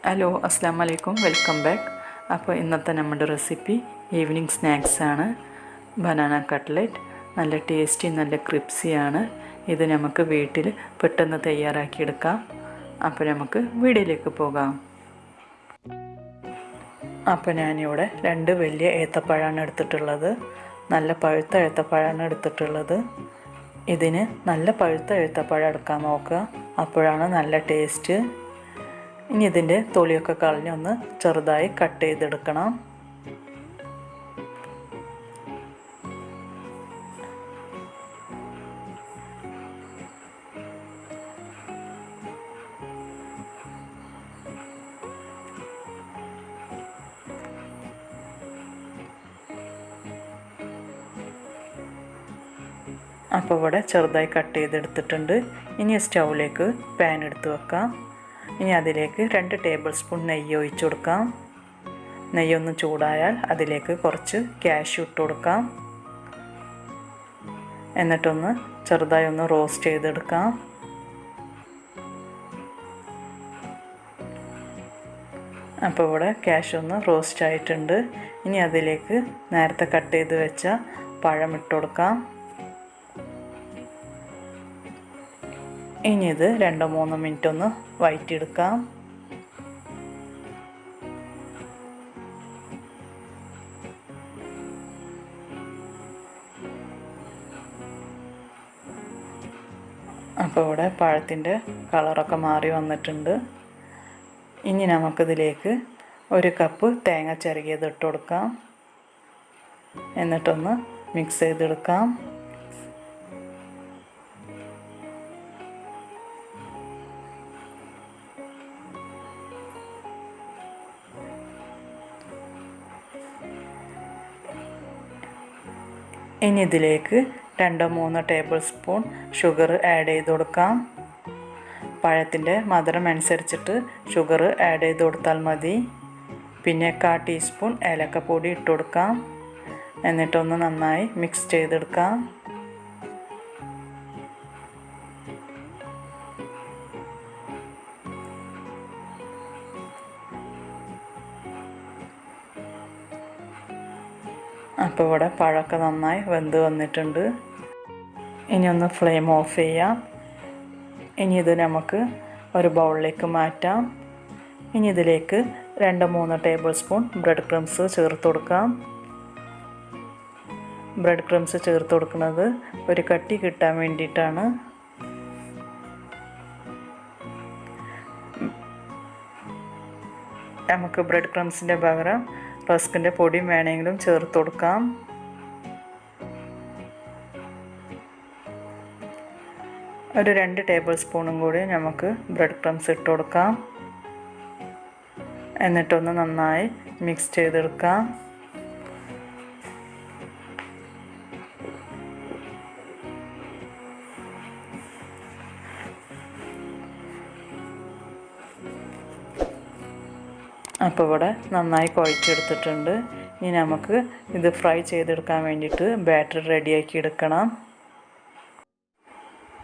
Hello അസ്സാം വലൈക്കും, welcome back. അപ്പോൾ ഇന്നത്തെ നമ്മുടെ റെസിപ്പി ഈവനിങ് സ്നാക്സാണ്. Banana cutlet. നല്ല ടേസ്റ്റി, നല്ല ക്രിപ്സിയാണ്. ഇത് നമുക്ക് വീട്ടിൽ പെട്ടെന്ന് തയ്യാറാക്കിയെടുക്കാം. അപ്പോൾ നമുക്ക് വീഡിയോയിലേക്ക് പോകാം. അപ്പോൾ ഞാനിവിടെ 2 വലിയ ഏത്തപ്പഴമാണ് എടുത്തിട്ടുള്ളത്. നല്ല പഴുത്ത ഏത്തപ്പഴമാണ് എടുത്തിട്ടുള്ളത്. ഇതിന് നല്ല പഴുത്ത ഏത്തപ്പഴം എടുക്കാൻ നോക്കുക, അപ്പോഴാണ് നല്ല ടേസ്റ്റ്. ഇനി ഇതിൻ്റെ തൊലിയൊക്കെ കളഞ്ഞ് ഒന്ന് ചെറുതായി കട്ട് ചെയ്തെടുക്കണം. അപ്പോൾ ഇവിടെ ചെറുതായി കട്ട് ചെയ്തെടുത്തിട്ടുണ്ട്. ഇനി സ്റ്റൗവിലേക്ക് പാൻ എടുത്ത് വെക്കാം. ഇനി അതിലേക്ക് 2 ടേബിൾ സ്പൂൺ നെയ്യ് ഒഴിച്ചു കൊടുക്കാം. നെയ്യൊന്ന് ചൂടായാൽ അതിലേക്ക് കുറച്ച് കാഷ്യൂ ഇട്ട് കൊടുക്കാം. എന്നിട്ടൊന്ന് ചെറുതായി ഒന്ന് റോസ്റ്റ് ചെയ്തെടുക്കാം. അപ്പോൾ ഇവിടെ കാഷ്യൂ ഒന്ന് റോസ്റ്റ് ആയിട്ടുണ്ട്. ഇനി അതിലേക്ക് നേരത്തെ കട്ട് ചെയ്ത് വെച്ച പഴം ഇട്ട് കൊടുക്കാം. ഇനി ഇത് 2-3 മിനിറ്റ് ഒന്ന് വഴറ്റിയെടുക്കാം. അപ്പോൾ ഇവിടെ പഴത്തിൻ്റെ കളറൊക്കെ മാറി വന്നിട്ടുണ്ട്. ഇനി നമുക്കിതിലേക്ക് 1 കപ്പ് തേങ്ങ ചിരകിയത് ഇട്ട് കൊടുക്കാം. എന്നിട്ടൊന്ന് മിക്സ് ചെയ്തെടുക്കാം. ഇനി ഇതിലേക്ക് 2-3 ടേബിൾ സ്പൂൺ ഷുഗർ ആഡ് ചെയ്ത് കൊടുക്കാം. പഴത്തിൻ്റെ മധുരം അനുസരിച്ചിട്ട് ഷുഗർ ആഡ് ചെയ്ത് കൊടുത്താൽ മതി. പിന്നെ 1/4 ടീസ്പൂൺ ഏലക്കപ്പൊടി ഇട്ട് കൊടുക്കാം. എന്നിട്ടൊന്ന് നന്നായി മിക്സ് ചെയ്തെടുക്കാം. അപ്പോൾ ഇവിടെ പഴമൊക്കെ നന്നായി വെന്ത് വന്നിട്ടുണ്ട്. ഇനി ഒന്ന് ഫ്ലെയിം ഓഫ് ചെയ്യാം. ഇനി ഇത് നമുക്ക് ഒരു ബൗളിലേക്ക് മാറ്റാം. ഇനി ഇതിലേക്ക് 2-3 ടേബിൾ സ്പൂൺ ബ്രെഡ് ക്രംസ് ചേർത്ത് കൊടുക്കാം. ബ്രെഡ് ക്രംസ് ചേർത്ത് കൊടുക്കുന്നത് ഒരു കട്ടി കിട്ടാൻ വേണ്ടിയിട്ടാണ്. നമുക്ക് ബ്രെഡ് ക്രംസിൻ്റെ പകരം റസ്കിൻ്റെ പൊടിയും വേണമെങ്കിലും ചേർത്ത് കൊടുക്കാം. ഒരു 2 ടേബിൾ സ്പൂണും കൂടി നമുക്ക് ബ്രെഡ് ക്രംസ് ഇട്ട് കൊടുക്കാം. എന്നിട്ടൊന്ന് നന്നായി മിക്സ് ചെയ്തെടുക്കാം. അപ്പോൾ ഇവിടെ നന്നായി കുഴച്ചെടുത്തിട്ടുണ്ട്. ഇനി നമുക്ക് ഇത് ഫ്രൈ ചെയ്തെടുക്കാൻ വേണ്ടിയിട്ട് ബാറ്റർ റെഡിയാക്കി എടുക്കണം.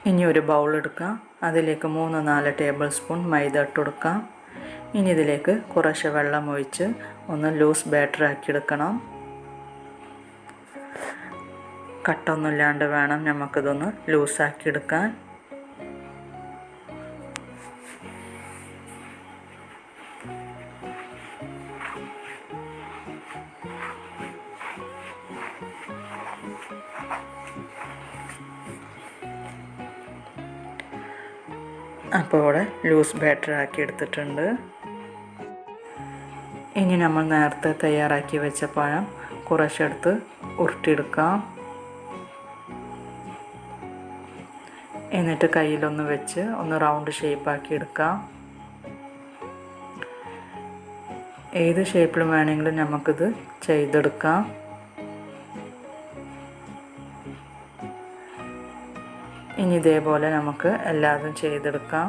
ഇനി ഒരു ബൗൾ എടുക്കാം. അതിലേക്ക് 3-4 ടേബിൾ സ്പൂൺ മൈദ ഇട്ട് കൊടുക്കാം. ഇനി ഇതിലേക്ക് കുറച്ച് വെള്ളം ഒഴിച്ച് ഒന്ന് ലൂസ് ബാറ്റർ ആക്കി എടുക്കണം. കട്ടൊന്നുമില്ലാണ്ട് വേണം നമുക്കിതൊന്ന് ലൂസാക്കി എടുക്കാൻ. അപ്പോൾ ഇവിടെ ലൂസ് ബാറ്റർ ആക്കി എടുത്തിട്ടുണ്ട്. ഇനി നമ്മൾ നേരത്തെ തയ്യാറാക്കി വെച്ച പഴം കുറച്ചെടുത്ത് ഉരുട്ടിയെടുക്കാം. എന്നിട്ട് കയ്യിലൊന്ന് വെച്ച് ഒന്ന് റൗണ്ട് ഷേപ്പാക്കി എടുക്കാം. ഏത് ഷേപ്പിലും വേണമെങ്കിലും നമുക്കിത് ചെയ്തെടുക്കാം. ഇനി ഇതേപോലെ നമുക്ക് എല്ലാതും ചെയ്തെടുക്കാം.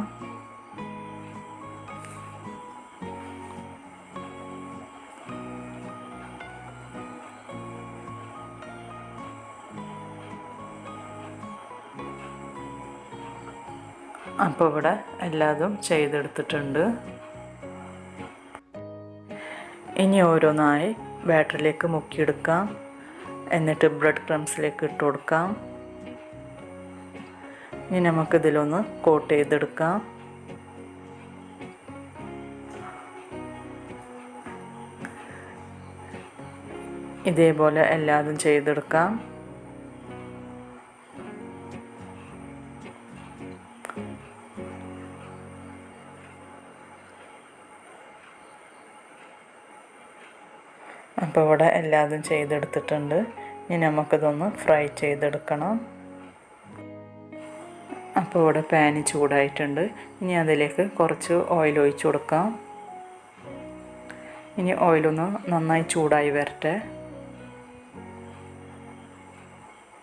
അപ്പോൾ ഇവിടെ എല്ലാതും ചെയ്തെടുത്തിട്ടുണ്ട്. ഇനി ഓരോന്നായി ബാറ്ററിലേക്ക് മുക്കിയെടുക്കാം. എന്നിട്ട് ബ്രെഡ് ക്രംസിലേക്ക് ഇട്ട് കൊടുക്കാം. ഇനി നമുക്കിതിലൊന്ന് കോട്ട് ചെയ്തെടുക്കാം. ഇതേപോലെ എല്ലാതും ചെയ്തെടുക്കാം. അപ്പോൾ ഇവിടെ എല്ലാതും ചെയ്തെടുത്തിട്ടുണ്ട്. ഇനി നമുക്കിതൊന്ന് ഫ്രൈ ചെയ്തെടുക്കണം. അപ്പോൾ ഇവിടെ പാന് ചൂടായിട്ടുണ്ട്. ഇനി അതിലേക്ക് കുറച്ച് ഓയിൽ ഒഴിച്ച് കൊടുക്കാം. ഇനി ഓയിലൊന്ന് നന്നായി ചൂടായി വരട്ടെ.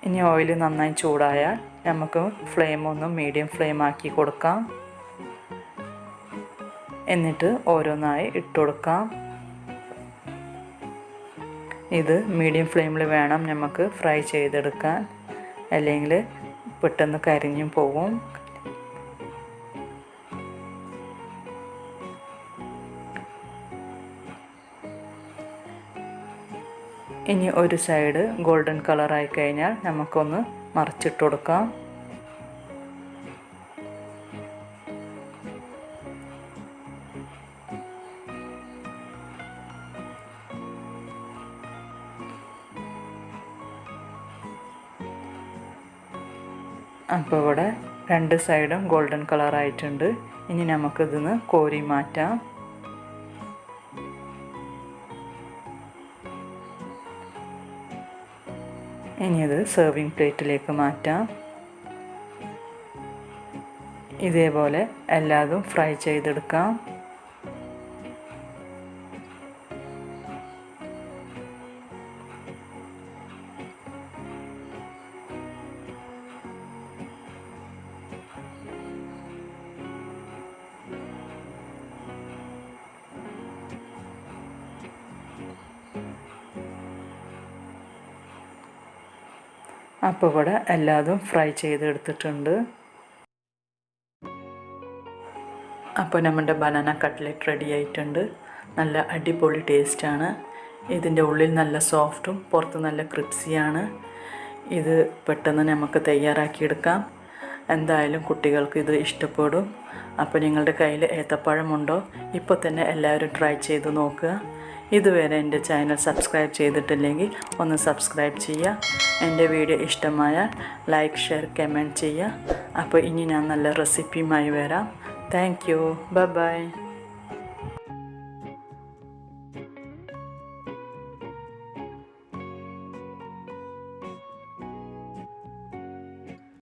ഇനി ഓയിൽ നന്നായി ചൂടായാൽ നമുക്ക് ഫ്ലെയിം ഒന്ന് മീഡിയം ഫ്ലെയിം ആക്കി കൊടുക്കാം. എന്നിട്ട് ഓരോന്നായി ഇട്ട് കൊടുക്കാം. ഇത് മീഡിയം ഫ്ലെയിമിൽ വേണം നമുക്ക് ഫ്രൈ ചെയ്തെടുക്കാൻ, അല്ലെങ്കിൽ പെട്ടെന്ന് കരിഞ്ഞും പോകും. ഇനി ഒരു സൈഡ് ഗോൾഡൻ കളറായി കഴിഞ്ഞാൽ നമുക്കൊന്ന് മറിച്ചിട്ട് കൊടുക്കാം. അപ്പോൾ ഇവിടെ രണ്ട് സൈഡും ഗോൾഡൻ കളറായിട്ടുണ്ട്. ഇനി നമുക്കിതിന്ന് കോരി മാറ്റാം. ഇനി ഇത് സെർവിങ് പ്ലേറ്റിലേക്ക് മാറ്റാം. ഇതേപോലെ എല്ലാതും ഫ്രൈ ചെയ്തെടുക്കാം. അപ്പോൾ ഇവിടെ എല്ലാതും ഫ്രൈ ചെയ്തെടുത്തിട്ടുണ്ട്. അപ്പോൾ നമ്മുടെ ബനാന കട്ട്ലറ്റ് റെഡി ആയിട്ടുണ്ട്. നല്ല അടിപൊളി ടേസ്റ്റാണ്. ഇതിൻ്റെ ഉള്ളിൽ നല്ല സോഫ്റ്റും പുറത്ത് നല്ല ക്രിപ്സിയാണ്. ഇത് പെട്ടെന്ന് നമുക്ക് തയ്യാറാക്കിയെടുക്കാം. എന്തായാലും കുട്ടികൾക്ക് ഇത് ഇഷ്ടപ്പെടും. അപ്പോൾ നിങ്ങളുടെ കയ്യിൽ ഏത്തപ്പഴമുണ്ടോ? ഇപ്പോൾ തന്നെ എല്ലാവരും ട്രൈ ചെയ്ത് നോക്കുക. ഇതുവരെ എൻ്റെ ചാനൽ സബ്സ്ക്രൈബ് ചെയ്തിട്ടില്ലെങ്കിൽ ഒന്ന് സബ്സ്ക്രൈബ് ചെയ്യുക. എൻ്റെ വീഡിയോ ഇഷ്ടമായാൽ ലൈക്ക്, ഷെയർ, കമൻറ്റ് ചെയ്യുക. അപ്പോൾ ഇനി ഞാൻ നല്ല റെസിപ്പിയുമായി വരാം. Thank you. Bye bye.